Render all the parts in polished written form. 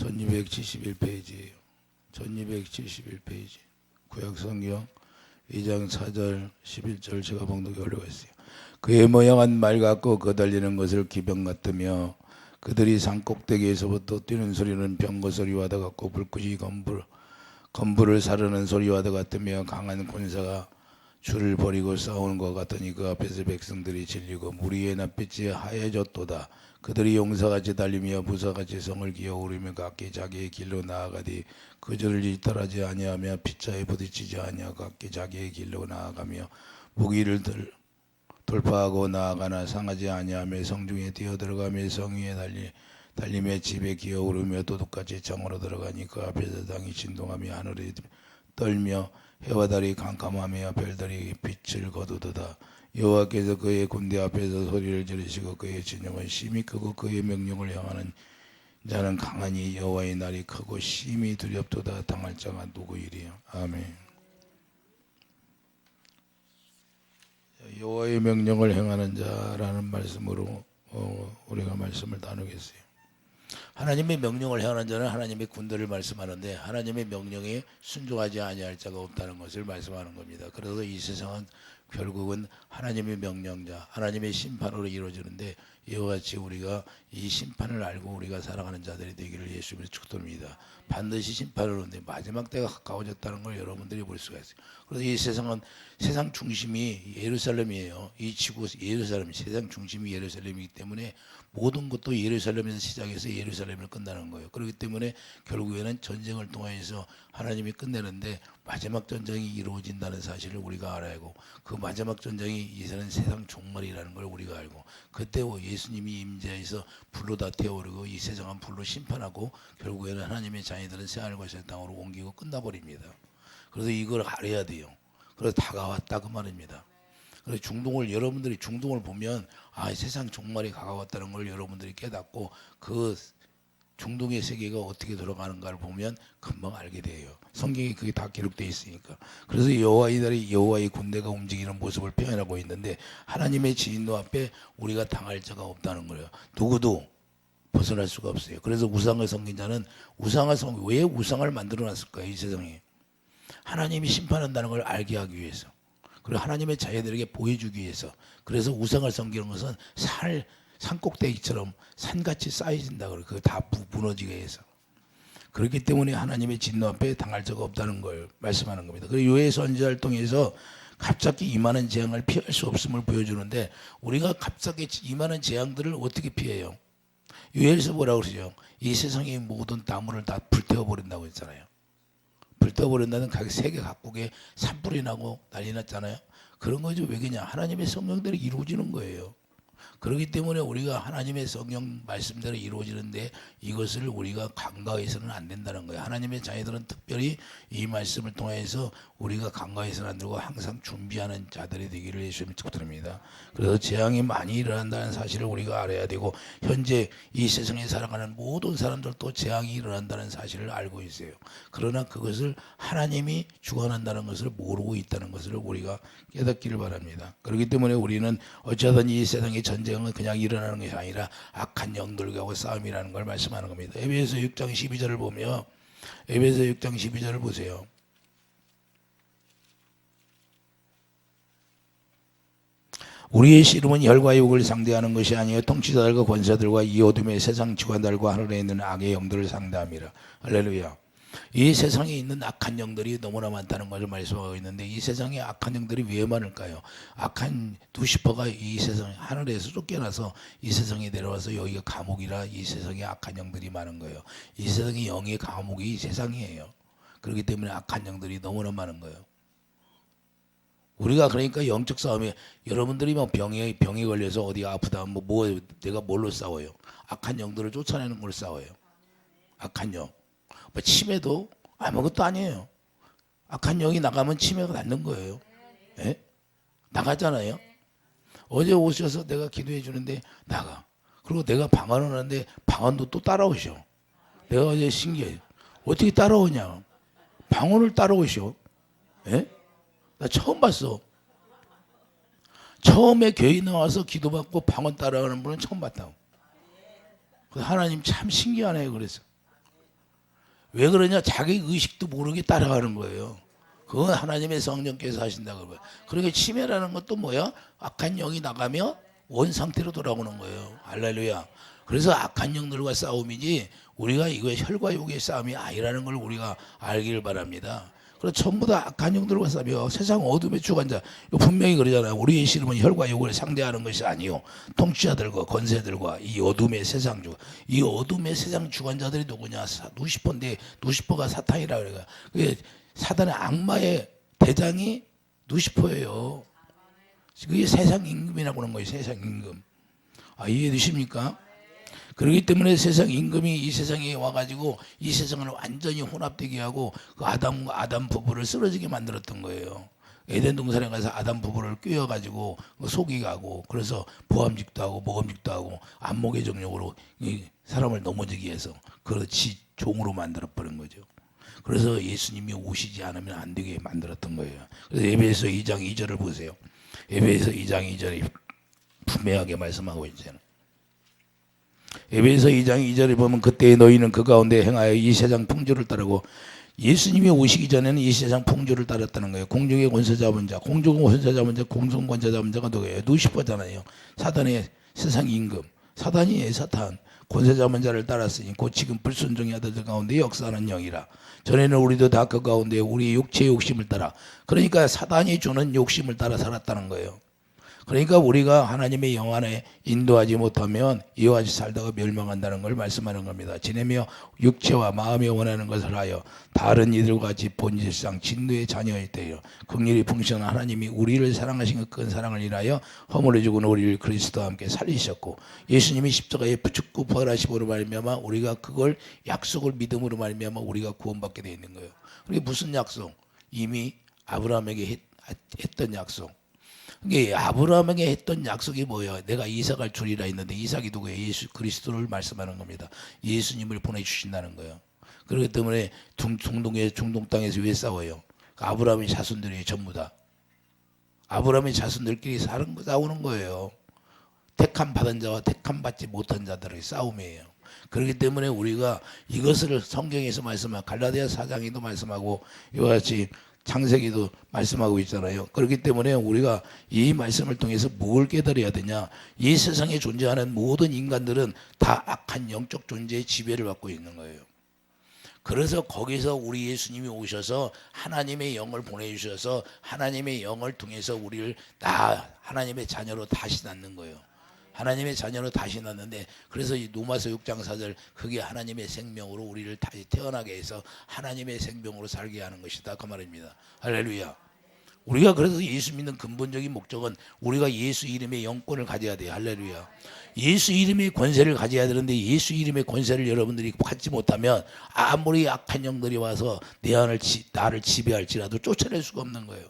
1271페이지예요. 1271페이지. 구약성경 2장 4절 11절 제가 봉독에 올리고 있어요. 그의 모양은 말 같고 거달리는 것을 기병 같으며 그들이 산꼭대기에서부터 뛰는 소리는 병거 소리와 같고 불꽃이 건불을 사르는 소리와 같으며 강한 군사가 줄을 버리고 싸우는 것 같으니 그 앞에서 백성들이 질리고 무리의 낯빛이 하얘졌도다. 그들이 용사같이 달리며 부사같이 성을 기어오르며 각기 자기의 길로 나아가되 그들을 이탈하지 아니하며 피차에 부딪히지 아니하고 각기 자기의 길로 나아가며 무기를 돌파하고 나아가나 상하지 아니하며 성중에 뛰어들어가며 성 위에 달리며 집에 기어오르며 도둑같이 정으로 들어가니 그 앞에서 땅이 진동하며 하늘이 떨며 해와 달이 캄캄하며 별들이 빛을 거두도다. 여호와께서 그의 군대 앞에서 소리를 지르시고 그의 진영은 심히 크고 그의 명령을 향하는 자는 강하니 여호와의 날이 크고 심히 두렵도다. 당할 자가 누구이리요. 아멘. 여호와의 명령을 행하는 자라는 말씀으로 우리가 말씀을 나누겠어요. 하나님의 명령을 행하는 자는 하나님의 군대를 말씀하는데 하나님의 명령에 순종하지 아니할 자가 없다는 것을 말씀하는 겁니다. 그래서 이 세상은 결국은 하나님의 명령자, 하나님의 심판으로 이루어지는데 이와 같이 우리가 이 심판을 알고 우리가 살아가는 자들이 되기를 예수님으로 축도합니다. 반드시 심판을 오는데 마지막 때가 가까워졌다는 걸 여러분들이 볼 수가 있어요. 그래서 이 세상은 세상 중심이 예루살렘이에요. 이 지구 예루살렘, 세상 중심이 예루살렘이기 때문에 모든 것도 예루살렘에서 시작해서 예루살렘을 끝나는 거예요. 그렇기 때문에 결국에는 전쟁을 통해서 하나님이 끝내는데 마지막 전쟁이 이루어진다는 사실을 우리가 알아야 하고 그 마지막 전쟁이 이제는 세상 종말이라는 걸 우리가 알고 그때 예수님이 임재해서 불로 다 태워오르고 이 세상은 불로 심판하고 결국에는 하나님의 자녀들은 새하늘과 새 땅으로 옮기고 끝나버립니다. 그래서 이걸 알아야 돼요. 그래서 다가왔다 그 말입니다. 그래서 여러분들이 중동을 보면 세상 종말이 가까웠다는 걸 여러분들이 깨닫고 그 중동의 세계가 어떻게 돌아가는가를 보면 금방 알게 돼요. 성경에 그게 다 기록되어 있으니까. 그래서 여호와의 군대가 움직이는 모습을 표현하고 있는데 하나님의 진노 앞에 우리가 당할 자가 없다는 거예요. 누구도 벗어날 수가 없어요. 그래서 우상을 섬긴 자는 왜 우상을 만들어 놨을까요? 이 세상에. 하나님이 심판한다는 걸 알게 하기 위해서. 그리고 하나님의 자녀들에게 보여주기 위해서. 그래서 우상을 섬기는 것은 산꼭대기처럼 산같이 쌓여진다. 그거 다 무너지게 해서. 그렇기 때문에 하나님의 진노 앞에 당할 자가 없다는 걸 말씀하는 겁니다. 그리고 요의 선지자를 통해서 갑자기 임하는 재앙을 피할 수 없음을 보여주는데 우리가 갑자기 임하는 재앙들을 어떻게 피해요? 요엘서 뭐라고 그러죠? 이 세상의 모든 나무를 다 불태워버린다고 했잖아요. 불태워버린다는 세계 각국에 산불이 나고 난리 났잖아요. 그런 거죠. 왜 그냥 하나님의 성령대로 이루어지는 거예요. 그렇기 때문에 우리가 하나님의 성령 말씀대로 이루어지는데 이것을 우리가 간과해서는 안 된다는 거예요. 하나님의 자녀들은 특별히 이 말씀을 통해서 우리가 간과해서는 안 되고 항상 준비하는 자들이 되기를 예수님이 축복드립니다. 그래서 재앙이 많이 일어난다는 사실을 우리가 알아야 되고 현재 이 세상에 살아가는 모든 사람들도 재앙이 일어난다는 사실을 알고 있어요. 그러나 그것을 하나님이 주관한다는 것을 모르고 있다는 것을 우리가 깨닫기를 바랍니다. 그렇기 때문에 우리는 어쩌든 이 세상의 전쟁은 그냥 일어나는 것이 아니라 악한 영들과 싸움이라는 걸 말씀하는 겁니다. 에베소 6장 12절을 보면 에베소 6장 12절을 보세요. 우리의 씨름은 혈과 육을 상대하는 것이 아니요 통치자들과 권세들과 이 어둠의 세상 주관들과 하늘에 있는 악의 영들을 상대함이라. 할렐루야. 이 세상에 있는 악한 영들이 너무나 많다는 것을 말씀하고 있는데 이 세상에 악한 영들이 왜 많을까요? 악한 루시퍼가 이 세상 하늘에서 쫓겨나서 이 세상에 내려와서 여기가 감옥이라 이 세상에 악한 영들이 많은 거예요. 이 세상의 영의 감옥이 이 세상이에요. 그렇기 때문에 악한 영들이 너무나 많은 거예요. 우리가 그러니까 영적 싸움에 여러분들이 병에 걸려서 어디가 아프다 내가 뭘로 싸워요? 악한 영들을 쫓아내는 걸 싸워요. 악한 영. 치매도 아무것도 아니에요. 악한 영이 나가면 치매가 낫는 거예요. 네? 나가잖아요. 어제 오셔서 내가 기도해 주는데 나가. 그리고 내가 방언을 하는데 방언도 또 따라오셔. 내가 어제 신기해요. 어떻게 따라오냐. 방언을 따라오셔. 네? 나 처음 봤어. 처음에 교회 나와서 기도받고 방언 따라하는 분은 처음 봤다고. 하나님 참 신기하네요. 그래서 왜 그러냐? 자기 의식도 모르게 따라가는 거예요. 그건 하나님의 성령께서 하신다고 그래요. 그러니까 치매라는 것도 뭐야? 악한 영이 나가며 원 상태로 돌아오는 거예요. 할렐루야. 그래서 악한 영들과 싸움이지 우리가 이거 혈과 육의 싸움이 아니라는 걸 우리가 알기를 바랍니다. 그래서 전부 다 악한 영들과 싸며 세상 어둠의 주관자, 이거 분명히 그러잖아요. 우리의 씨름은 혈과 육을 상대하는 것이 아니요 통치자들과 권세들과 이 어둠의 세상 주, 이 어둠의 세상 주관자들이 누구냐? 루시퍼인데 루시퍼가 사탄이라 그래요. 그게 사단의 악마의 대장이 루시퍼예요. 그게 세상 임금이라고 하는 거예요. 세상 임금. 이해되십니까? 그렇기 때문에 세상 임금이 이 세상에 와가지고 이 세상을 완전히 혼합되게 하고 그 아담 부부를 쓰러지게 만들었던 거예요. 에덴 동산에 가서 아담 부부를 꿰어가지고 속이가고 그래서 보암직도 하고 모험직도 하고 안목의 정력으로 이 사람을 넘어지게 해서 그렇지 종으로 만들어버린 거죠. 그래서 예수님이 오시지 않으면 안 되게 만들었던 거예요. 그래서 에베소 2장 2절을 보세요. 에베소 2장 2절이 분명하게 말씀하고 있잖아요. 에베소 2장 2절에 보면 그때 너희는 그 가운데 행하여 이 세상 풍조를 따르고 예수님이 오시기 전에는 이 세상 풍조를 따랐다는 거예요. 공중의 권세 잡은 자, 공중 권세 잡은 자, 공중 권세 잡은 자가 누구예요? 루시퍼잖아요. 사단의 세상 임금. 사단이에요. 사탄. 권세 잡은 자를 따랐으니 곧 지금 불순종의 아들들 가운데 역사하는 영이라. 전에는 우리도 다 그 가운데 우리의 육체의 욕심을 따라, 그러니까 사단이 주는 욕심을 따라 살았다는 거예요. 그러니까 우리가 하나님의 영 안에 인도하지 못하면 이와 같이 살다가 멸망한다는 걸 말씀하는 겁니다. 지내며 육체와 마음이 원하는 것을 하여 다른 이들과 같이 본질상 진노의 자녀일 때요 긍휼이 풍성한 하나님이 우리를 사랑하신 그 큰 사랑을 인하여 허물어 죽은 우리를 그리스도와 함께 살리셨고 예수님이 십자가에 죽고 부활하심으로 말미암아 우리가 그걸 약속을 믿음으로 말미암아 우리가 구원받게 되어 있는 거예요. 그게 무슨 약속? 이미 아브라함에게 했던 약속. 이게 아브라함에게 했던 약속이 뭐예요? 내가 이삭을 주리라 했는데 이삭이 누구예요? 예수 그리스도를 말씀하는 겁니다. 예수님을 보내주신다는 거예요. 그렇기 때문에 중동 땅에서 왜 싸워요? 아브라함의 자손들이 전부 다 아브라함의 자손들끼리 싸우는 거예요. 택함 받은 자와 택함 받지 못한 자들의 싸움이에요. 그렇기 때문에 우리가 이것을 성경에서 말씀하고 갈라디아 4장에도 말씀하고 이와 같이 창세기도 말씀하고 있잖아요. 그렇기 때문에 우리가 이 말씀을 통해서 뭘 깨달아야 되냐? 이 세상에 존재하는 모든 인간들은 다 악한 영적 존재의 지배를 받고 있는 거예요. 그래서 거기서 우리 예수님이 오셔서 하나님의 영을 보내주셔서 하나님의 영을 통해서 우리를 하나님의 자녀로 다시 낳는 거예요. 하나님의 자녀로 다시 낳는데, 그래서 이 로마서 6장 4절, 그게 하나님의 생명으로 우리를 다시 태어나게 해서 하나님의 생명으로 살게 하는 것이다, 그 말입니다. 할렐루야. 우리가 그래서 예수 믿는 근본적인 목적은 우리가 예수 이름의 영권을 가져야 돼요. 할렐루야. 예수 이름의 권세를 가져야 되는데 예수 이름의 권세를 여러분들이 갖지 못하면 아무리 악한 영들이 와서 나를 지배할지라도 쫓아낼 수가 없는 거예요.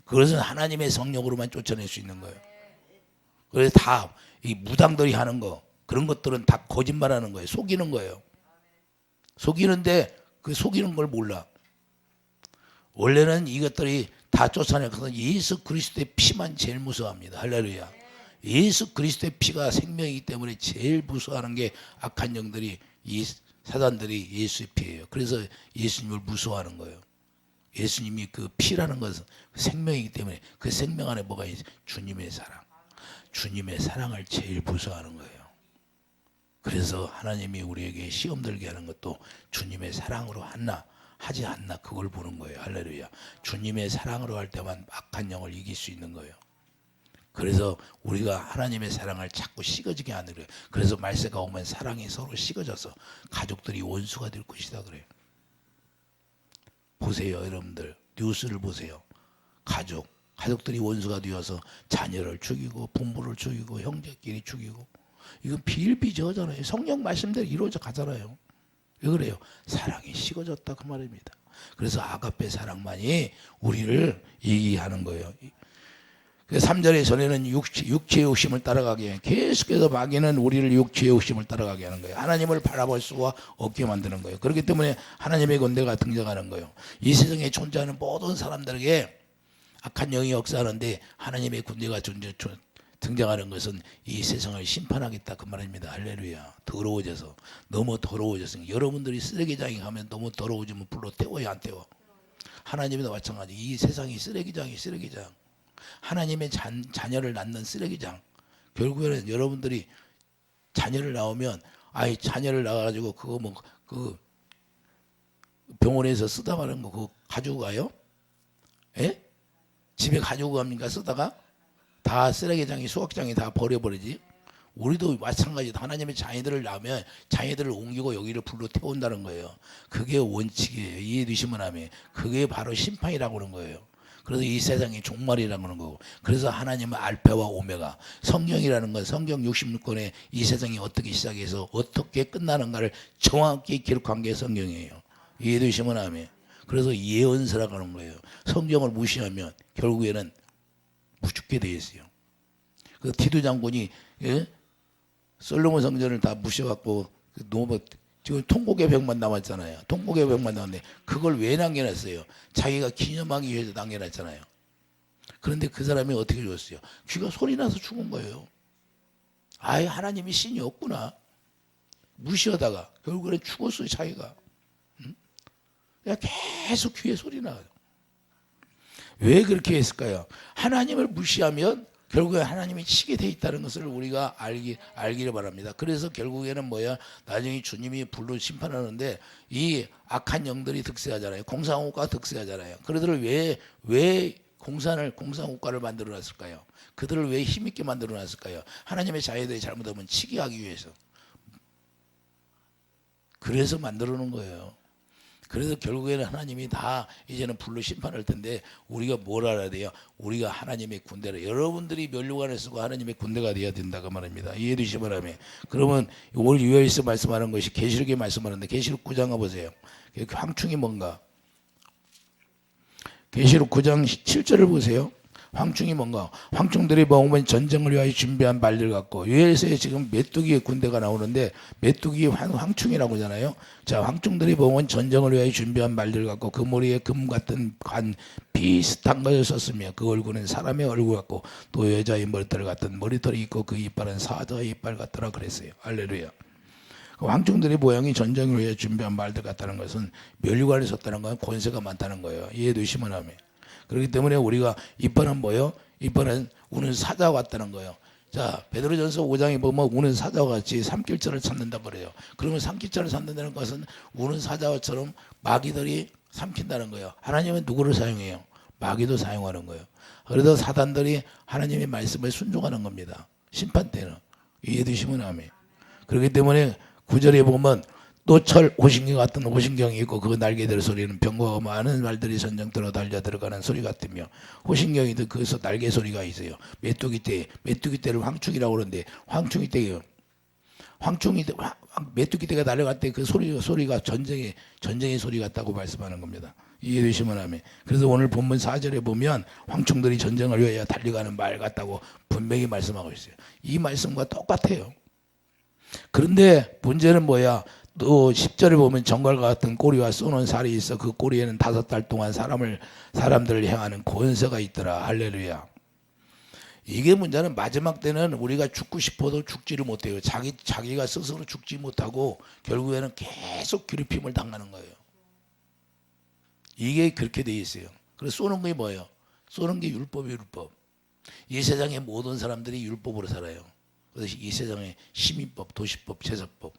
그것은 하나님의 성령으로만 쫓아낼 수 있는 거예요. 그래서 다 이 무당들이 하는 거, 그런 것들은 다 거짓말하는 거예요. 속이는 거예요. 속이는데 그 속이는 걸 몰라. 원래는 이것들이 다 쫓아내거든. 예수 그리스도의 피만 제일 무서워합니다. 할렐루야. 예수 그리스도의 피가 생명이기 때문에 제일 무서워하는 게 악한 영들이, 이 사단들이 예수의 피예요. 그래서 예수님을 무서워하는 거예요. 예수님이 그 피라는 것은 생명이기 때문에 그 생명 안에 뭐가 있어요? 주님의 사랑. 주님의 사랑을 제일 무서워하는 거예요. 그래서 하나님이 우리에게 시험 들게 하는 것도 주님의 사랑으로 하지 않나, 그걸 보는 거예요. 할렐루야. 주님의 사랑으로 할 때만 악한 영을 이길 수 있는 거예요. 그래서 우리가 하나님의 사랑을 자꾸 식어지게 하는 거예요. 그래서 말세가 오면 사랑이 서로 식어져서 가족들이 원수가 될 것이다 그래요. 보세요, 여러분들. 뉴스를 보세요. 가족들이 원수가 되어서 자녀를 죽이고 부모를 죽이고 형제끼리 죽이고, 이건 비일비재하잖아요. 성령 말씀대로 이루어져 가잖아요. 왜 그래요? 사랑이 식어졌다, 그 말입니다. 그래서 아가페 사랑만이 우리를 이기하는 거예요. 3절에 전에는 육체의 욕심을 따라가게 해요. 계속해서 마귀는 우리를 육체의 욕심을 따라가게 하는 거예요. 하나님을 바라볼 수가 없게 만드는 거예요. 그렇기 때문에 하나님의 권세가 등장하는 거예요. 이 세상에 존재하는 모든 사람들에게 악한 영이 역사하는데 하나님의 군대가 등장하는 것은 이 세상을 심판하겠다 그 말입니다. 할렐루야. 더러워져서 너무 더러워져서 여러분들이 쓰레기장에 가면 너무 더러워지면 불로 태워야 안 태워? 하나님도 마찬가지. 이 세상이 쓰레기장. 하나님의 자녀를 낳는 쓰레기장. 결국에는 여러분들이 자녀를 낳으면 자녀를 낳아가지고 그거 뭐 그 병원에서 쓰다 마는 거 그거 가지고 가요? 예? 집에 가지고 갑니까? 쓰다가 다 쓰레기장이 수확장이 다 버려버리지. 우리도 마찬가지다. 하나님의 자녀들을 낳으면 자녀들을 옮기고 여기를 불로 태운다는 거예요. 그게 원칙이에요. 이해되시면 하면 그게 바로 심판이라고 하는 거예요. 그래서 이 세상이 종말이라고 하는 거고, 그래서 하나님은 알파와 오메가, 성경이라는 건 성경 66권에 이 세상이 어떻게 시작해서 어떻게 끝나는가를 정확히 기록한 게 성경이에요. 이해되시면 하면. 그래서 예언서라고 하는 거예요. 성경을 무시하면 결국에는 죽게 돼 있어요. 그 디도 장군이 솔로몬 성전을 다 부셔갖고 너무 지금 통곡의 벽만 남았잖아요. 통곡의 벽만 남았는데 그걸 왜 남겨놨어요? 자기가 기념하기 위해서 남겨놨잖아요. 그런데 그 사람이 어떻게 죽었어요? 귀가 소리 나서 죽은 거예요. 하나님이 신이 없구나. 무시하다가 결국에는 죽었어요. 자기가. 계속 귀에 소리 나요. 왜 그렇게 했을까요? 하나님을 무시하면 결국에 하나님이 치게 돼 있다는 것을 우리가 알기를 바랍니다. 그래서 결국에는 나중에 주님이 불로 심판하는데 이 악한 영들이 득세하잖아요. 공상국가가 득세하잖아요. 그들을 왜 공상국가를 만들어 놨을까요? 그들을 왜 힘있게 만들어 놨을까요? 하나님의 자녀들이 잘못하면 치게 하기 위해서. 그래서 만들어 놓은 거예요. 그래서 결국에는 하나님이 다 이제는 불로 심판할 텐데 우리가 뭘 알아야 돼요? 우리가 하나님의 군대라. 여러분들이 면류관을 쓰고 하나님의 군대가 되어야 된다고 말합니다. 이해되시기 바랍니다. 그러면 오늘 유에서 말씀하는 것이 계시록에 말씀하는데 계시록 9장 가보세요. 황충이 뭔가? 계시록 9장 7절을 보세요. 황충이 뭔가? 황충들이 먹으면 전쟁을 위하여 준비한 말들 같고, 유엘서에 지금 메뚜기의 군대가 나오는데 메뚜기 황충이라고 하잖아요. 자, 황충들이 먹으면 전쟁을 위하여 준비한 말들 같고 그 머리에 금 같은 관 비슷한 것을 썼으며 그 얼굴은 사람의 얼굴 같고 또 여자의 머리털 같은 머리털이 있고 그 이빨은 사자의 이빨 같더라 그랬어요. 할렐루야. 황충들의 모양이 전쟁을 위해 준비한 말들 같다는 것은 면류관을 썼다는 건 권세가 많다는 거예요. 이해되시면 하면. 그렇기 때문에 우리가 이빨은 뭐예요? 이빨은 우는 사자와 같다는 거예요. 자, 베드로전서 5장에 보면 우는 사자와 같이 삼킬자를 찾는다 그래요. 그러면 삼킬자를 찾는다는 것은 우는 사자처럼 마귀들이 삼킨다는 거예요. 하나님은 누구를 사용해요? 마귀도 사용하는 거예요. 그래서 사단들이 하나님의 말씀에 순종하는 겁니다. 심판 때는. 이해되시면 아멘. 그렇기 때문에 9절에 보면 또 철 호신경 같은 호신경이 있고 그 날개들 소리는 병과 많은 말들이 전쟁터로 달려 들어가는 소리 같으며 호신경이 거기서 날개 소리가 있어요. 메뚜기 떼를 황충이라고 그러는데 황충이 떼요. 메뚜기 떼가 날아갈 때 그 소리가 전쟁의 소리 같다고 말씀하는 겁니다. 이해되시면 하면. 그래서 오늘 본문 4절에 보면 황충들이 전쟁을 위하여 달려가는 말 같다고 분명히 말씀하고 있어요. 이 말씀과 똑같아요. 그런데 문제는 뭐야? 또 10절에 보면 정갈과 같은 꼬리와 쏘는 살이 있어 그 꼬리에는 5달 동안 사람들을 향하는 권세가 있더라. 할렐루야. 이게 문제는 마지막 때는 우리가 죽고 싶어도 죽지를 못해요. 자기가 스스로 죽지 못하고 결국에는 계속 괴롭힘을 당하는 거예요. 이게 그렇게 돼 있어요. 그래서 쏘는 게 뭐예요? 쏘는 게 율법이에요. 율법. 이 세상의 모든 사람들이 율법으로 살아요. 그래서 이 세상에 시민법, 도시법, 제사법.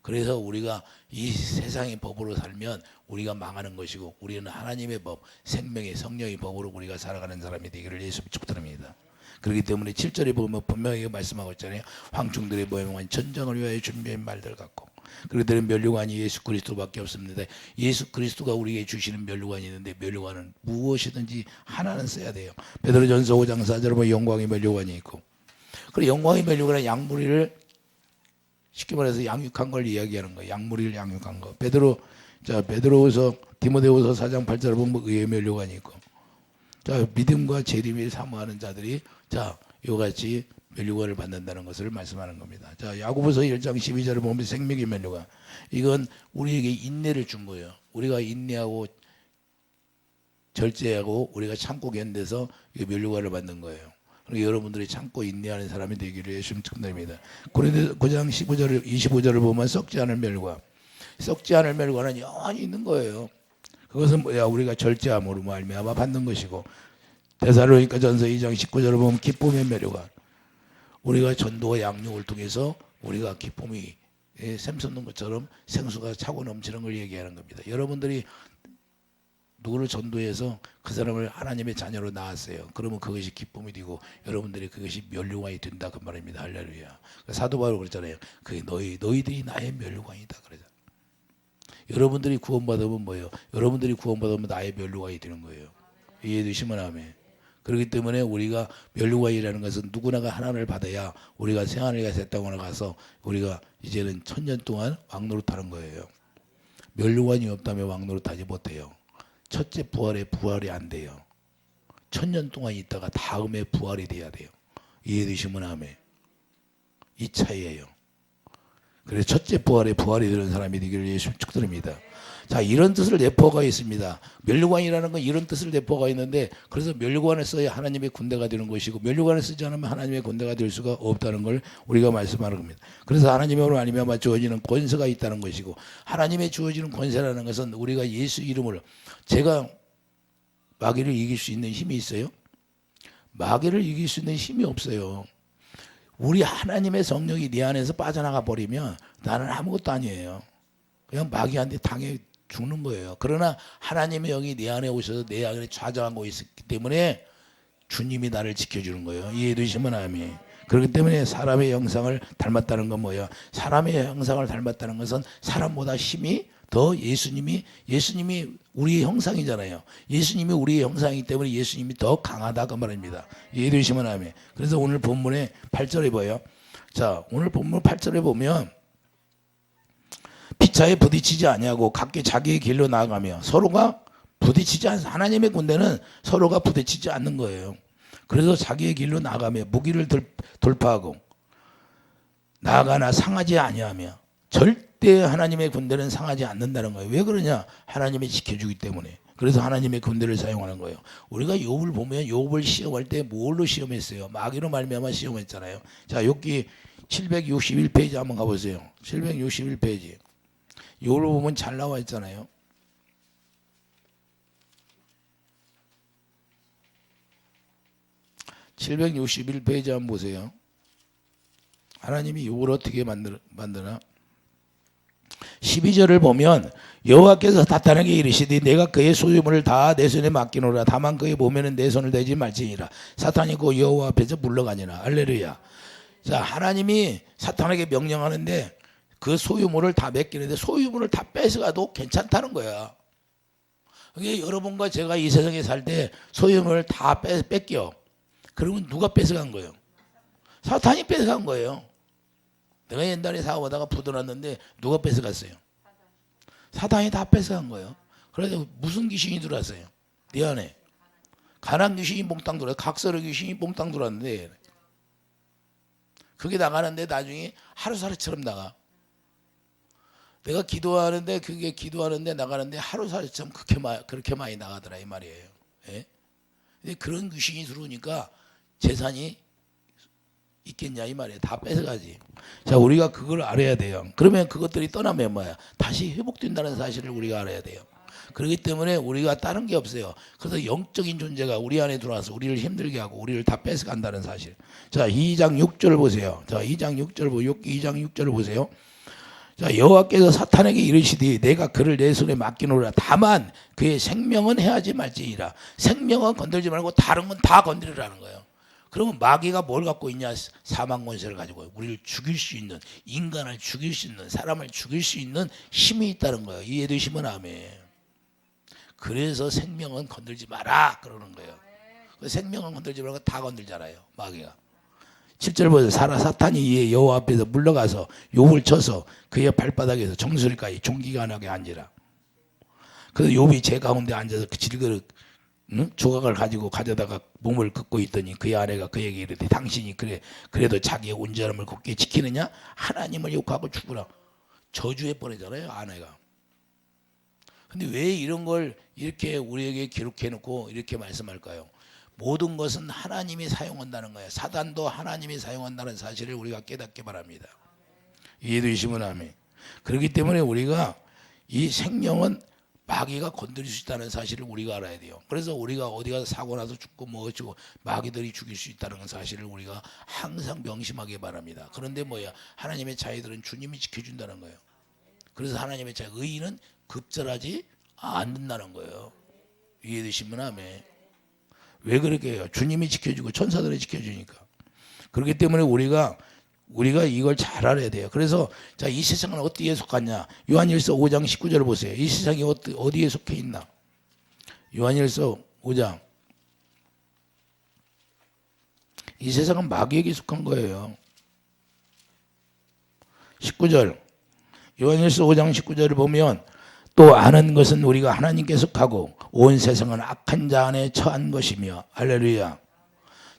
그래서 우리가 이 세상의 법으로 살면 우리가 망하는 것이고 우리는 하나님의 법, 생명의 성령의 법으로 우리가 살아가는 사람이 되기를 예수 축복드립니다. 그렇기 때문에 7절에 보면 분명히 말씀하고 있잖아요. 황충들의 모형은 전쟁을 위하여 준비한 말들 같고 그들은 면류관이 예수 그리스도밖에 없습니다. 예수 그리스도가 우리에게 주시는 면류관이 있는데 면류관은 무엇이든지 하나는 써야 돼요. 베드로전서 5장 4절에 보면 영광의 면류관이 있고 그리고 영광의 면류관은 양무리를 쉽게 말해서 양육한 걸 이야기하는 거예요. 양무리를 양육한 거. 베드로후서 디모데후서 4장 8절을 보면 의의 면류관이 있고 자, 믿음과 재림을 사모하는 자들이 이같이 면류관을 받는다는 것을 말씀하는 겁니다. 자, 야고보서 1장 12절을 보면 생명의 면류관. 이건 우리에게 인내를 준 거예요. 우리가 인내하고 절제하고 우리가 참고 견뎌서 면류관을 받는 거예요. 그리고 여러분들이 참고 인내하는 사람이 되기를 예수님 축원드립니다. 고린도 9장 15절 25절을 보면 썩지 않을 멸과, 썩지 않을 멸과는 영원히 있는 거예요. 그것은 뭐야? 우리가 절제함으로 말미암아 받는 것이고, 데살로니가전서 2장 19절을 보면 기쁨의 멸류관, 우리가 전도와 양육을 통해서 우리가 기쁨이 샘솟는 것처럼 생수가 차고 넘치는 걸 얘기하는 겁니다. 여러분들이 누구를 전도해서 그 사람을 하나님의 자녀로 낳았어요. 그러면 그것이 기쁨이 되고 여러분들이 그것이 멸류관이 된다 그 말입니다. 할렐루야. 사도 바울 그랬잖아요. 그게 너희들이 나의 멸류관이다 그러잖아요. 여러분들이 구원받으면 뭐예요? 여러분들이 구원받으면 나의 멸류관이 되는 거예요. 이해되시면 아멘. 그렇기 때문에 우리가 멸류관이라는 것은 누구나가 하나님을 받아야 우리가 생하늘에 새 땅으로 가서 우리가 이제는 1000년 동안 왕노릇하는 거예요. 멸류관이 없다면 왕노릇하지 못해요. 첫째 부활이 안 돼요. 1000년 동안 있다가 다음에 부활이 돼야 돼요. 이해되시면 아멘. 이 차이예요. 그래서 첫째 부활이 되는 사람이 되기를 예수 축복드립니다. 자, 이런 뜻을 내포가 있습니다. 멸류관이라는 건 이런 뜻을 내포가 있는데, 그래서 멸류관을 써야 하나님의 군대가 되는 것이고, 멸류관을 쓰지 않으면 하나님의 군대가 될 수가 없다는 걸 우리가 말씀하는 겁니다. 그래서 하나님으로 아니면 주어지는 권세가 있다는 것이고, 하나님의 주어지는 권세라는 것은 우리가 예수 이름으로, 제가 마귀를 이길 수 있는 힘이 있어요? 마귀를 이길 수 있는 힘이 없어요. 우리 하나님의 성령이 내 안에서 빠져나가 버리면 나는 아무것도 아니에요. 그냥 마귀한테 당해 죽는 거예요. 그러나 하나님의 영이 내 안에 오셔서 내 안에 좌정하고 있기 때문에 주님이 나를 지켜주는 거예요. 이해되시면 아멘. 그렇기 때문에 사람의 형상을 닮았다는 건 뭐예요? 사람의 형상을 닮았다는 것은 사람보다 힘이 더 예수님이 우리의 형상이잖아요. 예수님이 우리의 형상이기 때문에 예수님이 더 강하다 그 말입니다. 이해되시면 아멘. 그래서 오늘 본문의 8절에 보여요. 자, 오늘 본문 8절에 보면 피차에 부딪히지 아니하고 각기 자기의 길로 나아가며 서로가 부딪히지 않는, 하나님의 군대는 서로가 부딪히지 않는 거예요. 그래서 자기의 길로 나아가며 무기를 돌파하고 나아가나 상하지 아니하며, 절대 하나님의 군대는 상하지 않는다는 거예요. 왜 그러냐? 하나님이 지켜주기 때문에. 그래서 하나님의 군대를 사용하는 거예요. 우리가 욥을 보면 욥을 시험할 때 뭘로 시험했어요? 마귀로 말미암아 시험했잖아요. 자, 욥기 761페이지 한번 가보세요. 761페이지. 욥을 보면 잘 나와 있잖아요. (761페이지) 한번 보세요. 하나님이 욥을 어떻게 만드나? 12절을 보면 여호와께서 사탄에게 이르시되 내가 그의 소유물을 다 내 손에 맡기노라. 다만 그의 몸에는 내 손을 대지 말지니라. 사탄이 그 여호와 앞에서 물러가니라. 할렐루야. 자, 하나님이 사탄에게 명령하는데 그 소유물을 다 맡기는데 소유물을 다 뺏어가도 괜찮다는 거야. 그게 여러분과 제가 이 세상에 살 때 소유물을 다 뺏겨. 그러면 누가 뺏어간 거예요? 사탄이 뺏어간 거예요. 내가 옛날에 사업하다가 부도났는데 누가 뺏어갔어요? 사탄이 다 뺏어간 거예요. 그래서 무슨 귀신이 들어왔어요? 내 안에 가난 귀신이 몽땅 들어왔어요. 각설의 귀신이 몽땅 들어왔는데 그게 나가는데 나중에 하루살이처럼 나가. 내가 기도하는데 나가는데 하루살이처럼 그렇게 많이 나가더라 이 말이에요. 예? 근데 그런 귀신이 들어오니까 재산이 있겠냐 이 말이에요. 다 뺏어가지. 자, 우리가 그걸 알아야 돼요. 그러면 그것들이 떠나면 뭐야? 다시 회복된다는 사실을 우리가 알아야 돼요. 그렇기 때문에 우리가 다른 게 없어요. 그래서 영적인 존재가 우리 안에 들어와서 우리를 힘들게 하고 우리를 다 뺏어간다는 사실. 자, 2장 6절 보세요. 자, 2장 6절 보세요. 자, 여호와께서 사탄에게 이르시되 내가 그를 내 손에 맡기노라. 다만 그의 생명은 해하지 말지니라. 생명은 건들지 말고 다른 건 다 건드리라는 거예요. 그러면 마귀가 뭘 갖고 있냐? 사망 권세를 가지고 우리를 죽일 수 있는, 인간을 죽일 수 있는, 사람을 죽일 수 있는 힘이 있다는 거예요. 이해되시면 아멘. 그래서 생명은 건들지 마라 그러는 거예요. 생명은 건들지 말고 다 건들잖아요 마귀가. 7절 보세요. 사탄이 여호와 앞에서 물러가서 욥을 쳐서 그의 발바닥에서 정수리까지 종기간하게 앉으라. 그래서 욥이 제 가운데 앉아서 그 질그릇 조각을 가지고 가져다가 몸을 긋고 있더니 그의 아내가 그에게 이르되 당신이 그래도 자기의 온전함을 굳게 지키느냐? 하나님을 욕하고 죽으라. 저주해 버리잖아요 아내가. 근데 왜 이런 걸 이렇게 우리에게 기록해 놓고 이렇게 말씀할까요? 모든 것은 하나님이 사용한다는 거예요. 사단도 하나님이 사용한다는 사실을 우리가 깨닫기 바랍니다. 이해되시면 아멘. 그렇기 때문에 우리가 이 생명은 마귀가 건드릴 수 있다는 사실을 우리가 알아야 돼요. 그래서 우리가 어디 가서 사고 나서 죽고 뭐 어쩌고 마귀들이 죽일 수 있다는 사실을 우리가 항상 명심하기 바랍니다. 그런데 뭐야, 하나님의 자녀들은 주님이 지켜준다는 거예요. 그래서 하나님의 자녀 의인은 급절하지 않는다는 거예요. 이해되시면 아멘. 왜 그렇게 해요? 주님이 지켜주고 천사들이 지켜주니까. 그렇기 때문에 우리가 이걸 잘 알아야 돼요. 그래서 자, 이 세상은 어디에 속하냐? 요한일서 5장 19절 보세요. 이 세상이 어디에 속해 있나? 요한일서 5장. 이 세상은 마귀에게 속한 거예요. 19절. 요한일서 5장 19절을 보면 또 아는 것은 우리가 하나님께 속하고 온 세상은 악한 자 안에 처한 것이며. 할렐루야.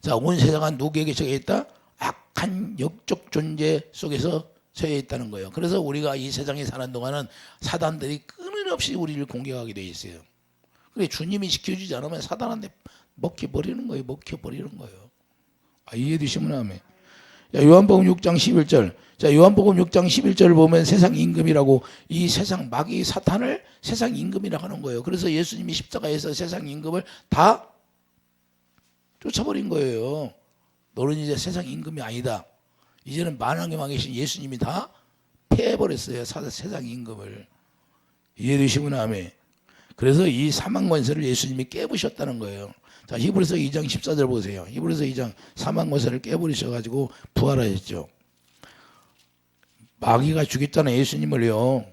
자, 온 세상은 누구에게 처해 있다? 악한 영적 존재 속에서 처해 있다는 거예요. 그래서 우리가 이 세상에 사는 동안은 사단들이 끊임없이 우리를 공격하게 돼 있어요. 그래, 주님이 지켜주지 않으면 사단한테 먹혀버리는 거예요. 먹혀버리는 거예요. 이해되시면 아멘. 자, 요한복음 6장 11절. 자, 요한복음 6장 11절을 보면 세상 임금이라고, 이 세상 마귀 사탄을 세상 임금이라고 하는 거예요. 그래서 예수님이 십자가에서 세상 임금을 다 쫓아버린 거예요. 너는 이제 세상 임금이 아니다. 이제는 만왕의 왕이신 예수님이 다 패해버렸어요. 세상 임금을. 이해되시면 아멘. 그래서 이 사망 권세를 예수님이 깨부셨다는 거예요. 자, 히브리서 2장 14절 보세요. 히브리서 2장 사망 권세를 깨버리셔가지고 부활하셨죠. 마귀가 죽였잖아요, 예수님을요.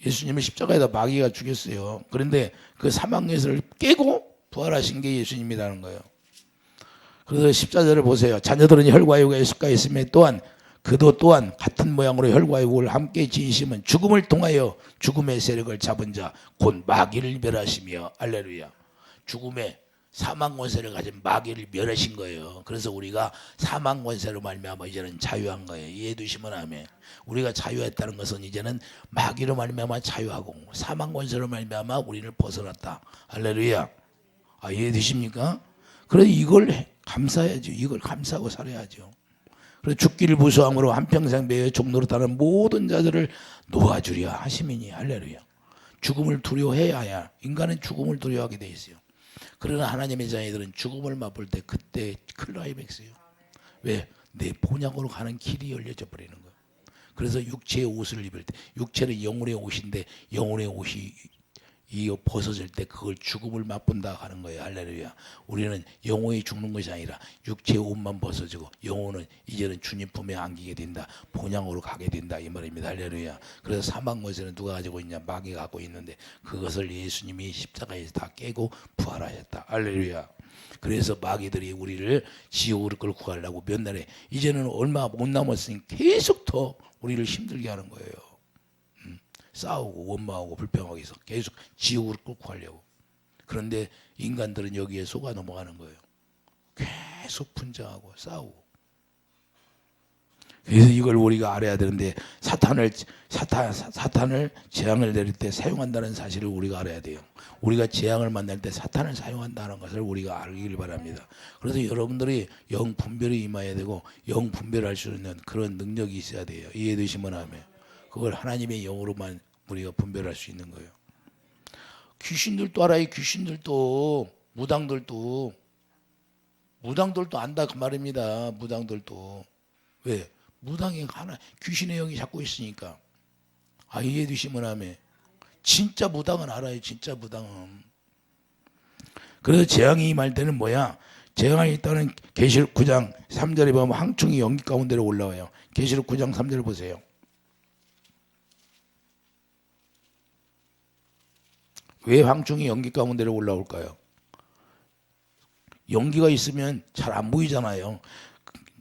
예수님을 십자가에다 마귀가 죽였어요. 그런데 그 사망 권세를 깨고 부활하신 게 예수님이라는 거예요. 그래서 14절을 보세요. 자녀들은 혈과 육에 속하 있음에 또한 그도 또한 같은 모양으로 혈과 육을 함께 지으시면 죽음을 통하여 죽음의 세력을 잡은 자 곧 마귀를 멸하시며. 할렐루야. 죽음의 사망 권세를 가진 마귀를 멸하신 거예요. 그래서 우리가 사망 권세로 말미암아 이제는 자유한 거예요. 이해해두시면 아멘. 우리가 자유했다는 것은 이제는 마귀로 말미암아 자유하고 사망 권세로 말미암아 우리를 벗어났다. 할렐루야. 이해되십니까? 그래서 이걸 감사해야죠. 이걸 감사하고 살아야죠. 그래서 죽기를 무수함으로 한평생 매여 종로로 타는 모든 자들을 놓아주려 하심이니. 할렐루야. 죽음을 두려워해야 인간은 죽음을 두려워하게 돼 있어요. 그러나 하나님의 자녀들은 죽음을 맛볼 때 그때 클라이맥스예요. 왜? 내 본향으로 가는 길이 열려져 버리는 거예요. 그래서 육체의 옷을 입을 때, 육체는 영혼의 옷인데 영혼의 옷이 벗어질 때 그걸 죽음을 맛본다 하는 거예요. 할렐루야. 우리는 영혼이 죽는 것이 아니라 육체의 옷만 벗어지고 영혼은 이제는 주님 품에 안기게 된다. 본향으로 가게 된다 이 말입니다. 할렐루야. 그래서 사망 권세는 누가 가지고 있냐? 마귀가 갖고 있는데 그것을 예수님이 십자가에서 다 깨고 부활하셨다. 할렐루야. 그래서 마귀들이 우리를 지옥으로 끌고 가려고 몇 날에 이제는 얼마 못 남았으니 계속 더 우리를 힘들게 하는 거예요. 싸우고 원망하고 불평하고 해서 계속 지옥으로 끌고 가려고. 그런데 인간들은 여기에 속아 넘어가는 거예요. 계속 분쟁하고 싸우고. 그래서 이걸 우리가 알아야 되는데 사탄을 재앙을 내릴 때 사용한다는 사실을 우리가 알아야 돼요. 우리가 재앙을 만날 때 사탄을 사용한다는 것을 우리가 알기를 바랍니다. 그래서 여러분들이 영 분별이 임해야 되고 영 분별할 수 있는 그런 능력이 있어야 돼요. 이해되시면 하면. 그걸 하나님의 영으로만 우리가 분별할 수 있는 거예요. 귀신들도 알아요. 귀신들도 무당들도 안다 그 말입니다. 무당들도. 왜? 무당이 하나 귀신의 영이 잡고 있으니까. 이해되시면 하면. 진짜 무당은 알아요. 진짜 무당은. 그래서 재앙이 임할 때는 뭐야? 재앙이 있다는 계시록 9장 3절에 보면 황충이 연기 가운데로 올라와요. 계시록 9장 3절 보세요. 왜 황충이 연기 가운데로 올라올까요? 연기가 있으면 잘 안 보이잖아요.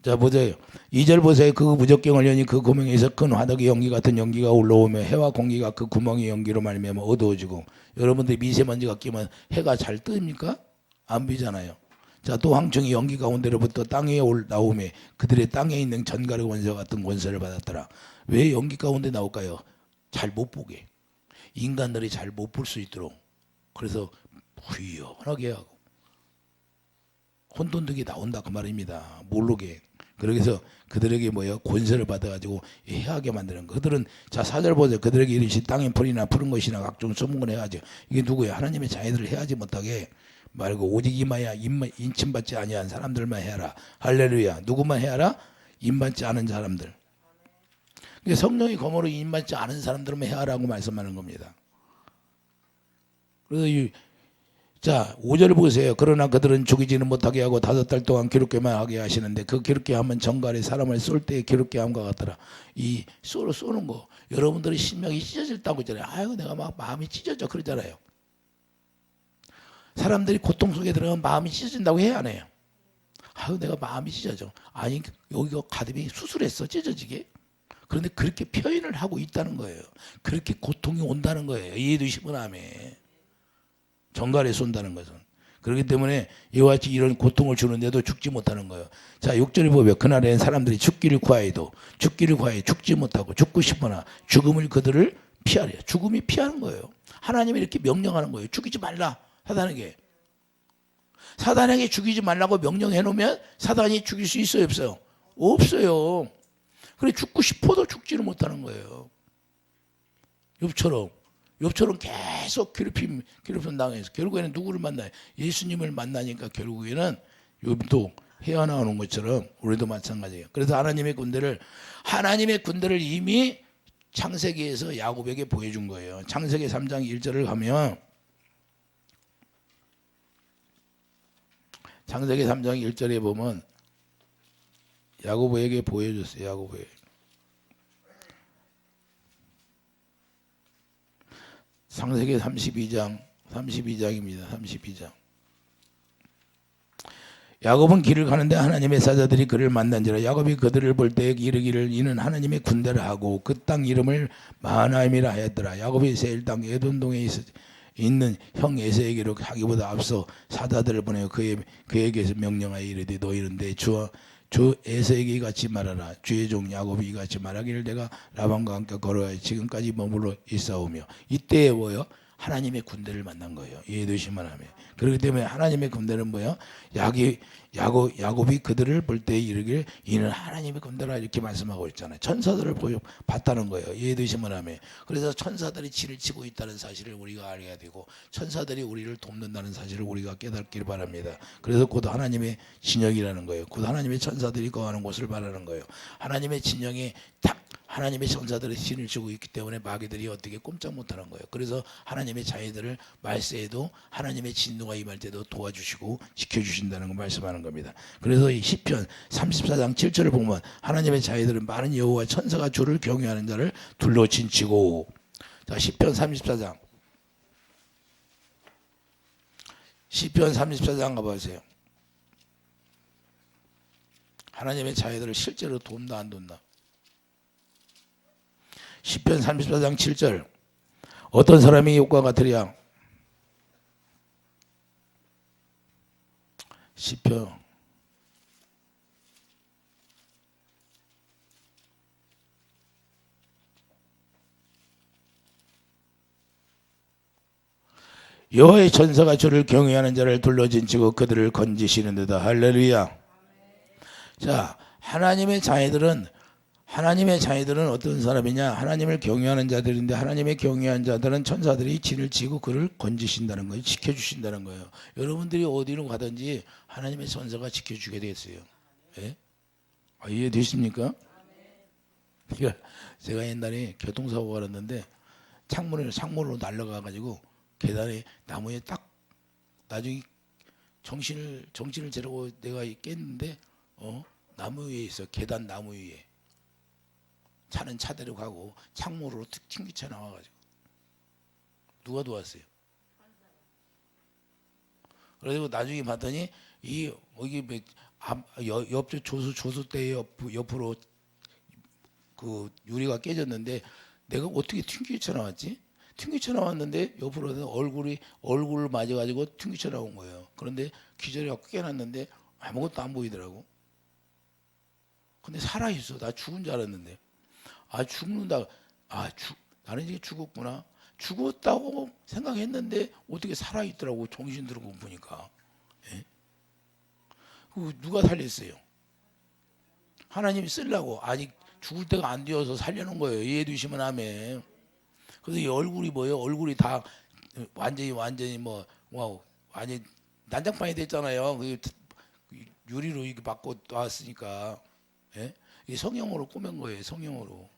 자, 보세요. 2절 보세요. 그 무적경을 여니 그 구멍에서 큰 화덕의 연기 같은 연기가 올라오며 해와 공기가 그 구멍의 연기로 말미암아 어두워지고. 여러분들 미세먼지가 끼면 해가 잘 뜹니까? 안 보이잖아요. 자, 또 황충이 연기 가운데로부터 땅에 나오며 그들의 땅에 있는 전갈의 권세 같은 권세를 받았더라. 왜 연기 가운데 나올까요? 잘 못 보게. 인간들이 잘 못 볼 수 있도록. 그래서 부연하게 하고. 혼돈득이 나온다 그 말입니다. 모르게. 그래서 그들에게 뭐예요? 권세를 받아가지고 해하게 만드는 거. 그들은 자 4절 보세요. 그들에게 이르시 땅의 풀이나 푸른 것이나 각종 소문을 해야죠. 이게 누구예요? 하나님의 자녀들을 해하지 못하게 말고 오직 임하여 인침받지 아니한 사람들만 해라. 할렐루야. 누구만 해라? 인받지 않은 사람들. 성령이 검으로 인받지 않은 사람들만 해하라고 말씀하는 겁니다. 그래서 자 5절 보세요. 그러나 그들은 죽이지는 못하게 하고 5달 동안 기롭게만 하게 하시는데 그 기롭게 하면 정갈에 사람을 쏠 때 기롭게 함과 같더라. 이 쏘는 거 여러분들이 심령이 찢어졌다고 했잖아요. 아유 내가 막 마음이 찢어져 그러잖아요. 사람들이 고통 속에 들어가면 마음이 찢어진다고 해야 안 해요? 아유 내가 마음이 찢어져. 아니 여기가 가슴이 수술했어 찢어지게. 그런데 그렇게 표현을 하고 있다는 거예요. 그렇게 고통이 온다는 거예요. 이해되시면 아멘. 정갈에 쏜다는 것은. 그렇기 때문에 이와 같이 이런 고통을 주는데도 죽지 못하는 거예요. 자 6절에 보면 그날엔 사람들이 죽기를 구하여도 죽지 못하고 죽고 싶거나 죽음을 그들을 피하려. 죽음이 피하는 거예요. 하나님이 이렇게 명령하는 거예요. 죽이지 말라. 사단에게 죽이지 말라고 명령해 놓으면 사단이 죽일 수 있어요 없어요? 없어요. 그래 죽고 싶어도 죽지를 못하는 거예요. 욥처럼 계속 괴롭힘 당해서 결국에는 누구를 만나요? 예수님을 만나니까 결국에는 욥도 헤어나오는 것처럼 우리도 마찬가지예요. 그래서 하나님의 군대를 이미 창세기에서 야곱에게 보여준 거예요. 창세기 3장 1절을 가면 창세기 3장 1절에 보면 야고보에게 보여줬어요. 야고보에게. 창세기 32장입니다. 32장. 야곱은 길을 가는데 하나님의 사자들이 그를 만난지라. 야곱이 그들을 볼 때에 이르기를 이는 하나님의 군대를 하고 그 땅 이름을 마하나임이라 하였더라. 야곱이 세일 땅 에돔동에 있는 형 에서에게로 하기보다 앞서 사자들을 보내어 그에게서 명령하여 이르되 너희는 내 주 에서에게 이같이 말하라. 주의 종 야곱이 이같이 말하기를 내가 라반과 함께 걸어야 지금까지 머물러 있사오며. 이때에 뭐요? 하나님의 군대를 만난 거예요. 이해되시면 하면. 그렇기 때문에 하나님의 군대는 뭐예요? 야곱이 그들을 볼 때 이르기를 이는 하나님의 군대라 이렇게 말씀하고 있잖아요. 천사들을 봤다는 거예요. 이해되시면 하면. 그래서 천사들이 진을 치고 있다는 사실을 우리가 알아야 되고 천사들이 우리를 돕는다는 사실을 우리가 깨닫기를 바랍니다. 그래서 곧 하나님의 진영이라는 거예요. 곧 하나님의 천사들이 거하는 곳을 말하는 거예요. 하나님의 진영에 딱 하나님의 천사들이 진을 치고 있기 때문에 마귀들이 어떻게 꼼짝 못하는 거예요. 그래서 하나님의 자녀들을 말세에도 하나님의 진노가 임할 때도 도와주시고 지켜주신다는 걸 말씀하는 겁니다. 그래서 이 시편 34장 7절을 보면 하나님의 자녀들은 많은 여호와 천사가 주를 경외하는 자를 둘러 진치고. 자 시편 34장 가보세요. 하나님의 자녀들을 실제로 돕나 안 돕나. 시편 34장 7절 어떤 사람이 욥과 같으랴. 시편 여호와의 천사가 주를 경외하는 자를 둘러진치고 그들을 건지시는도다. 할렐루야. 자 하나님의 자녀들은 어떤 사람이냐? 하나님을 경외하는 자들인데 하나님의 경외한 자들은 천사들이 진을 치고 그를 건지신다는 거예요. 지켜주신다는 거예요. 여러분들이 어디로 가든지 하나님의 천사가 지켜주게 됐어요. 예? 이해되십니까? 그러니까 제가 옛날에 교통사고가 났는데 창문으로 날아가가지고 계단에 나무에 딱 나중에 정신을 차리고 내가 깼는데 나무 위에 있어. 계단 나무 위에. 차는 차대로 가고 창문으로 튕기쳐 나와가지고 누가 도왔어요? 그래서 나중에 봤더니 여기 옆쪽 조수대 옆으로 그 유리가 깨졌는데 내가 어떻게 튕기쳐 나왔지? 튕기쳐 나왔는데 옆으로 얼굴을 맞아가지고 튕기쳐 나온 거예요. 그런데 기절해갖고 깨놨는데 아무것도 안 보이더라고. 근데 살아있어. 나 죽은 줄 알았는데. 죽는다. 나는 이제 죽었구나. 죽었다고 생각했는데 어떻게 살아있더라고. 정신 들고 보니까. 예? 누가 살렸어요? 하나님이 쓰려고 아직 죽을 때가 안 되어서 살려놓은 거예요. 이해해 주시면 아멘. 그래서 이 얼굴이 뭐예요? 얼굴이 다 완전히 뭐 완전 난장판이 됐잖아요. 그 유리로 이렇게 바꿔 놨으니까. 예? 이 성형으로 꾸민 거예요. 성형으로.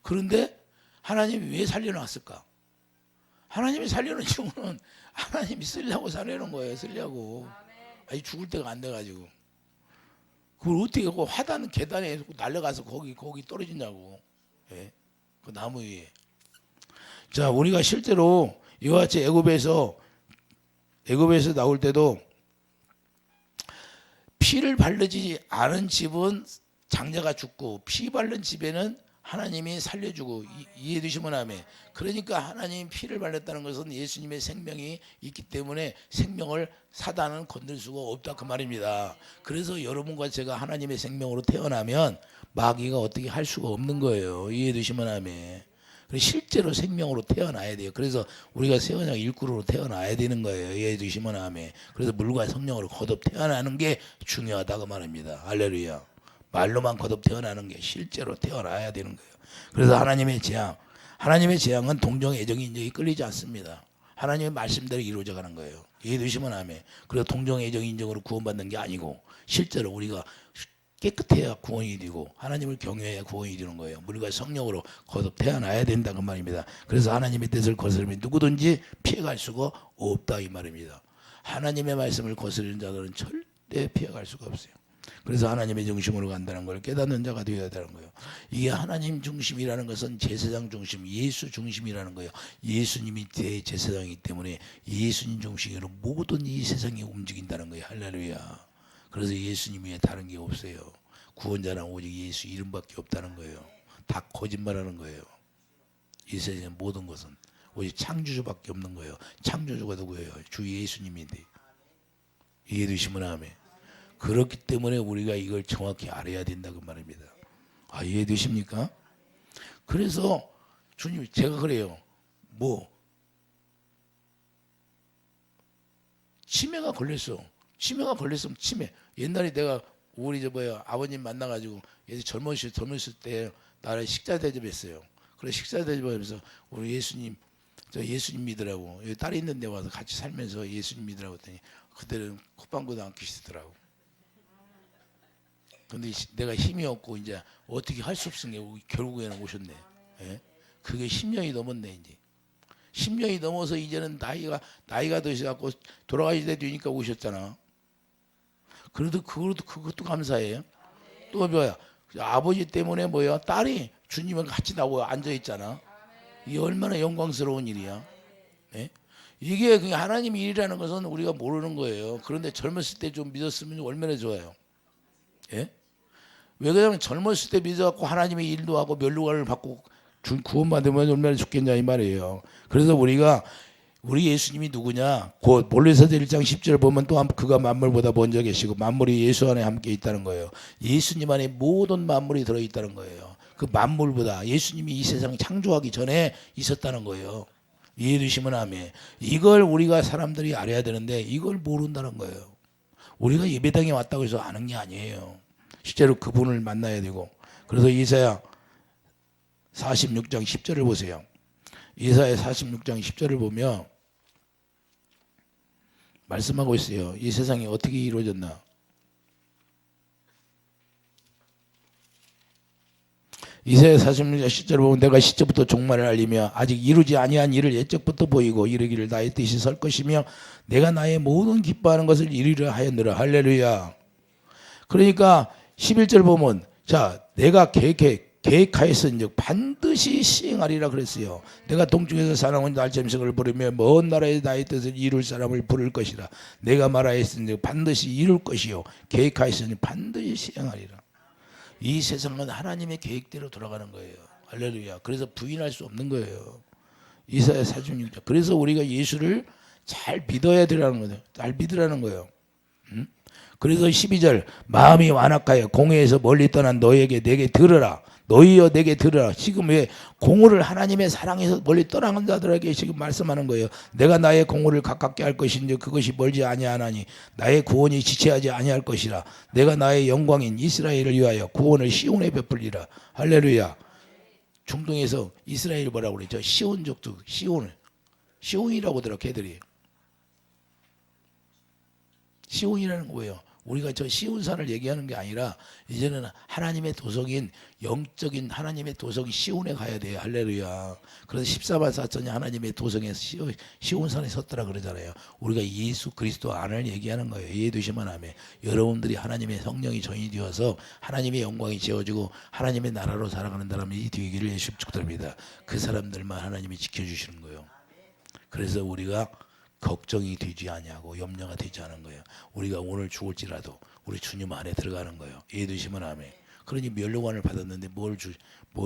그런데 하나님이 왜 살려놨을까? 하나님이 살려놓은 이유는 하나님이 쓰려고 살려놓은 거예요. 쓰려고. 아니 죽을 때가 안 돼가지고. 그걸 어떻게 하고 화단 계단에 날려가서 거기 떨어지냐고. 예? 그 나무 위에. 자, 우리가 실제로 이와 같이 애굽에서 나올 때도 피를 바르지 않은 집은 장자가 죽고 피 바른 집에는 하나님이 살려주고 이해해 주시면 아멘. 그러니까 하나님이 피를 발랐다는 것은 예수님의 생명이 있기 때문에 생명을 사단은 건들 수가 없다 그 말입니다. 그래서 여러분과 제가 하나님의 생명으로 태어나면 마귀가 어떻게 할 수가 없는 거예요. 이해해 주시면 아멘. 실제로 생명으로 태어나야 돼요. 그래서 우리가 새 언약 일꾼으로 태어나야 되는 거예요. 이해해 주시면 아멘. 그래서 물과 성령으로 거듭 태어나는 게 중요하다고 말합니다. 할렐루야. 말로만 거듭 태어나는 게 실제로 태어나야 되는 거예요. 그래서 하나님의 재앙은 동정 애정 인정이 끌리지 않습니다. 하나님의 말씀대로 이루어져 가는 거예요. 이해해 주시면 아멘. 그래서 동정 애정 인정으로 구원받는 게 아니고 실제로 우리가 깨끗해야 구원이 되고 하나님을 경외해야 구원이 되는 거예요. 물과 성령으로 거듭 태어나야 된다 그 말입니다. 그래서 하나님의 뜻을 거스르면 누구든지 피해갈 수가 없다 이 말입니다. 하나님의 말씀을 거스르는 자들은 절대 피해갈 수가 없어요. 그래서 하나님의 중심으로 간다는 걸 깨닫는 자가 되어야 되는 거예요. 이게 하나님 중심이라는 것은 제사장 중심, 예수 중심이라는 거예요. 예수님이 대제사장이기 때문에 예수님 중심으로 모든 이 세상이 움직인다는 거예요. 할렐루야. 그래서 예수님 외에 다른 게 없어요. 구원자는 오직 예수 이름밖에 없다는 거예요. 다 거짓말하는 거예요. 이 세상의 모든 것은 오직 창조주밖에 없는 거예요. 창조주가 누구예요? 주 예수님인데. 이해해 주시면 아멘. 그렇기 때문에 우리가 이걸 정확히 알아야 된다고 말입니다. 아, 이해해 되십니까? 그래서 주님 제가 그래요. 치매가 걸렸으면 치매. 옛날에 내가 우리 아버님 만나가지고 젊었을 때 나를 식사 대접했어요. 그래서 식사 대접하면서 우리 예수님 믿으라고 여기 딸이 있는 데 와서 같이 살면서 예수님 믿으라고 했더니 그때는 콧방구도 안 끼시더라고. 근데 내가 힘이 없고 이제 어떻게 할 수 없으니까 결국에는 오셨네. 예? 그게 10년이 넘었네 이제. 10년이 넘어서 이제는 나이가 드셔갖고 돌아가실 때 되니까 오셨잖아. 그래도 그것도 감사해요. 또 뭐야? 아버지 때문에 딸이 주님과 같이 나오고 앉아 있잖아. 이게 얼마나 영광스러운 일이야. 예? 이게 그냥 하나님의 일이라는 것은 우리가 모르는 거예요. 그런데 젊었을 때 좀 믿었으면 얼마나 좋아요. 예? 왜 그러냐면 젊었을 때 믿어갖고 하나님의 일도 하고 면류관을 받고 구원받으면 얼마나 좋겠냐 이 말이에요. 그래서 우리 예수님이 누구냐? 곧 몰레서서 1장 10절 보면 또 그가 만물보다 먼저 계시고 만물이 예수 안에 함께 있다는 거예요. 예수님 안에 모든 만물이 들어있다는 거예요. 그 만물보다 예수님이 이 세상 창조하기 전에 있었다는 거예요. 이해해 주시면 아멘. 이걸 우리가 사람들이 알아야 되는데 이걸 모른다는 거예요. 우리가 예배당에 왔다고 해서 아는 게 아니에요. 실제로 그분을 만나야 되고. 그래서 이사야 46장 10절을 보세요. 이사야 46장 10절을 보면 말씀하고 있어요. 이 세상이 어떻게 이루어졌나. 이사야 46장 10절을 보면 내가 시초부터 종말을 알리며 아직 이루지 아니한 일을 옛적부터 보이고 이르기를 나의 뜻이 설 것이며 내가 나의 모든 기뻐하는 것을 이루려 하였느라. 할렐루야. 그러니까 11절 보면 자 내가 계획하였은즉 반드시 시행하리라 그랬어요. 내가 동쪽에서 사나운 날짐승을 부르며 먼 나라에 나의 뜻을 이룰 사람을 부를 것이라. 내가 말하였은즉 반드시 이룰 것이요 계획하였으니 반드시 시행하리라. 이 세상은 하나님의 계획대로 돌아가는 거예요. 할렐루야. 그래서 부인할 수 없는 거예요. 이사야 46장. 그래서 우리가 예수를 잘 믿어야 되라는 거예요. 잘 믿으라는 거예요. 그래서 12절 마음이 완악하여 공회에서 멀리 떠난 너에게 내게 들으라. 너희여 내게 들으라. 지금 왜 공의를 하나님의 사랑에서 멀리 떠나간 자들에게 지금 말씀하는 거예요. 내가 나의 공의를 가깝게 할 것인지 그것이 멀지 아니하나니 나의 구원이 지체하지 아니할 것이라. 내가 나의 영광인 이스라엘을 위하여 구원을 시온에 베풀리라. 할렐루야. 중동에서 이스라엘 뭐라고 그랬죠? 시온족도 시온이라고 하더라. 걔들이 시온이라는 거예요. 우리가 저 시온산을 얘기하는 게 아니라 이제는 하나님의 도성인 영적인 하나님의 도성이 시온에 가야 돼요. 할렐루야. 그래서 14만 4천이 하나님의 도성에서 시온산에 섰더라 그러잖아요. 우리가 예수 그리스도 안을 얘기하는 거예요. 이해되시면 아멘. 여러분들이 하나님의 성령이 전이 되어서 하나님의 영광이 지어지고 하나님의 나라로 살아가는 사람이 되기를 예수 축복드립니다. 그 사람들만 하나님이 지켜주시는 거예요. 그래서 우리가 걱정이 되지 아니하고 염려가 되지 않은 거예요. 우리가 오늘 죽을지라도 우리 주님 안에 들어가는 거예요. 이해되시면 아멘. 그러니 멸류관을 받았는데 뭘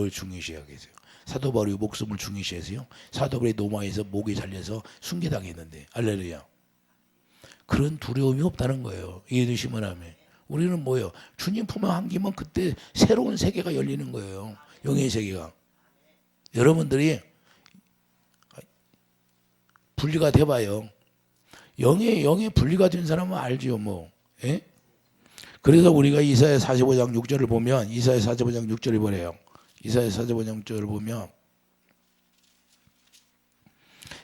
중요시하겠어요? 사도 바울이 목숨을 중요시해서요. 사도 바울이 노마에서 목이 잘려서 순교당했는데 할렐루야. 그런 두려움이 없다는 거예요. 이해되시면 아멘. 우리는 뭐예요? 주님 품에 안기면 그때 새로운 세계가 열리는 거예요. 영의 세계가. 여러분들이 분리가 돼봐요. 영의 분리가 된 사람은 알지요, 뭐. 예? 그래서 우리가 이사야 45장 6절을 보면, 이사야 45장 6절을 보래요. 이사야 45장 6절을 보면,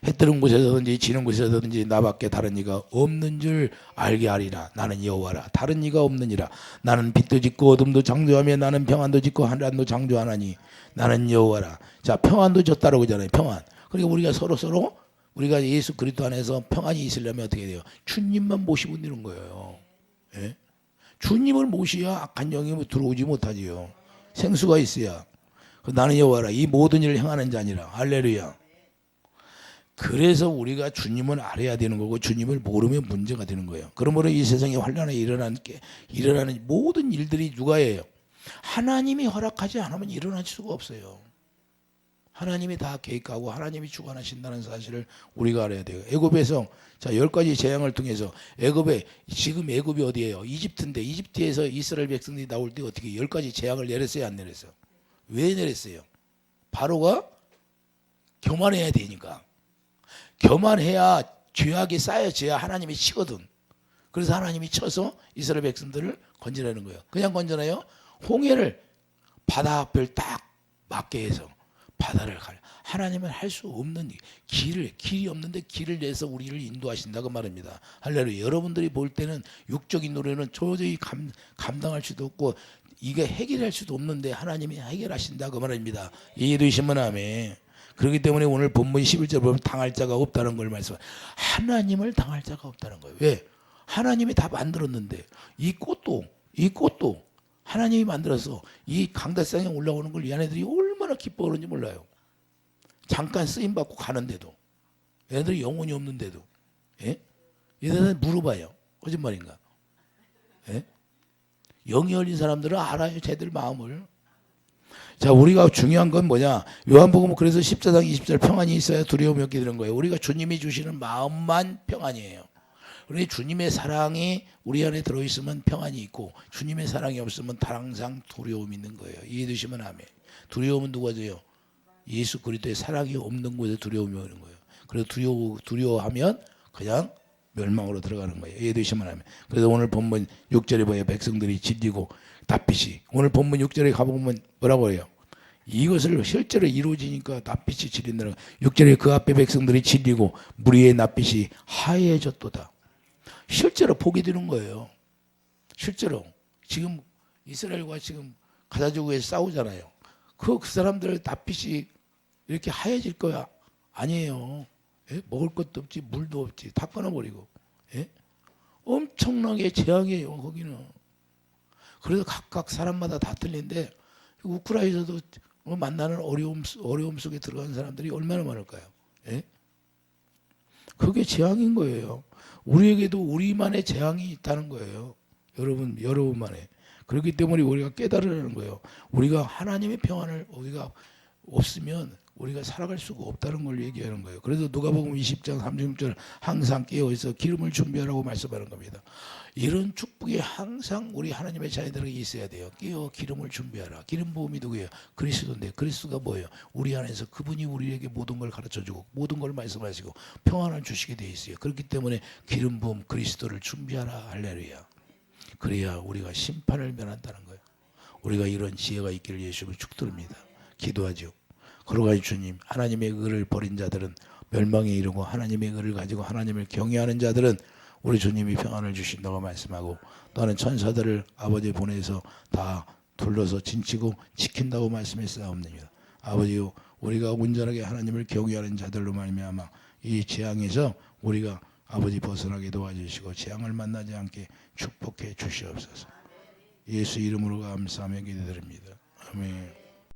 해 뜨는 곳에서든지 지는 곳에서든지 나밖에 다른 이가 없는 줄 알게 하리라. 나는 여호와라. 다른 이가 없느니라. 나는 빛도 짓고 어둠도 창조하며 나는 평안도 짓고 한란도 창조하나니 나는 여호와라. 자, 평안도 줬다라고 그러잖아요. 평안. 그러니까 우리가 서로 우리가 예수 그리스도 안에서 평안이 있으려면 어떻게 돼요? 주님만 모시고 있는 거예요. 예? 주님을 모셔야 악한 영이 들어오지 못하지요. 생수가 있어야. 나는 여호와라. 이 모든 일을 행하는 자니라. 할렐루야. 그래서 우리가 주님을 알아야 되는 거고 주님을 모르면 문제가 되는 거예요. 그러므로 이 세상에 환란에 일어나는 모든 일들이 누가 해요? 하나님이 허락하지 않으면 일어날 수가 없어요. 하나님이 다 계획하고 하나님이 주관하신다는 사실을 우리가 알아야 돼요. 애굽에서 자 10가지 재앙을 통해서 지금 애굽이 어디예요? 이집트인데 이집트에서 이스라엘 백성들이 나올 때 어떻게 10가지 재앙을 내렸어요? 안 내렸어요? 왜 내렸어요? 바로가 교만해야 되니까. 교만해야 죄악이 쌓여져야 하나님이 치거든. 그래서 하나님이 쳐서 이스라엘 백성들을 건져내는 거예요. 그냥 건져내요? 홍해를 바다 앞을 딱 막게 해서 바다를 가려. 하나님은 할 수 없는 길이 없는데 길을 내서 우리를 인도하신다고 말입니다. 할렐루야. 여러분들이 볼 때는 육적인 노래는 도저히 감당할 수도 없고 이게 해결할 수도 없는데 하나님이 해결하신다고 말입니다. 이해되시면 아멘. 그렇기 때문에 오늘 본문 11절 보면 당할 자가 없다는 걸 말씀해요. 하나님을 당할 자가 없다는 거예요. 왜? 하나님이 다 만들었는데 이 꽃도 하나님이 만들어서 이 강다상에 올라오는 걸 얘네들이 얼마나 기뻐하는지 몰라요. 잠깐 쓰임받고 가는데도 얘네들이 영혼이 없는데도 예? 얘네들 물어봐요. 거짓말인가? 예? 영이 열린 사람들은 알아요. 쟤들 마음을. 자, 우리가 중요한 건 뭐냐? 요한복음 그래서 14장 20절 평안이 있어야 두려움이 없게 되는 거예요. 우리가 주님이 주시는 마음만 평안이에요. 그러니 주님의 사랑이 우리 안에 들어있으면 평안이 있고 주님의 사랑이 없으면 항상 두려움이 있는 거예요. 이해되시면 아멘. 두려움은 누가 줘요? 예수 그리스도의 사랑이 없는 곳에 두려움이 오는 거예요. 그래서 두려워하면 그냥 멸망으로 들어가는 거예요. 이해되시면 아멘. 그래서 오늘 본문 6절에 보여 백성들이 질리고 낯빛이 오늘 본문 6절에 가보면 뭐라고 해요? 이것을 실제로 이루어지니까 낯빛이 질린다는 6절에 그 앞에 백성들이 질리고 무리의 낯빛이 하얘졌도다. 실제로 보게 되는 거예요. 실제로 지금 이스라엘과 지금 가자지구에서 싸우잖아요. 그 사람들 낯빛이 이렇게 하얘질 거야? 아니에요. 예? 먹을 것도 없지 물도 없지 다 끊어버리고 예? 엄청나게 재앙이에요 거기는. 그래서 각각 사람마다 다 틀린데 우크라이나에서도 만나는 어려움 속에 들어간 사람들이 얼마나 많을까요? 예? 그게 재앙인 거예요. 우리에게도 우리만의 재앙이 있다는 거예요. 여러분만의. 그렇기 때문에 우리가 깨달으라는 거예요. 우리가 하나님의 평안을 우리가 없으면 우리가 살아갈 수가 없다는 걸 얘기하는 거예요. 그래서 누가복음 20장 36절 항상 깨어있어 기름을 준비하라고 말씀하는 겁니다. 이런 축복이 항상 우리 하나님의 자녀들에게 있어야 돼요. 깨어 기름을 준비하라. 기름 부음이 누구예요? 그리스도인데 그리스도가 뭐예요? 우리 안에서 그분이 우리에게 모든 걸 가르쳐주고 모든 걸 말씀하시고 평안을 주시게 돼 있어요. 그렇기 때문에 기름 부음 그리스도를 준비하라. 할렐루야. 그래야 우리가 심판을 면한다는 거예요. 우리가 이런 지혜가 있기를 예수님을 축도합니다. 기도하죠. 거룩하신 주님, 하나님의 의를 버린 자들은 멸망에 이르고 하나님의 의를 가지고 하나님을 경외하는 자들은 우리 주님이 평안을 주신다고 말씀하고 또는 천사들을 아버지 보내서 다 둘러서 진치고 지킨다고 말씀했사옵니다. 아버지요, 우리가 온전하게 하나님을 경외하는 자들로 말미암아 이 재앙에서 우리가 아버지 벗어나게 도와주시고 재앙을 만나지 않게 축복해 주시옵소서. 예수 이름으로 감사하며 기도드립니다. 아멘.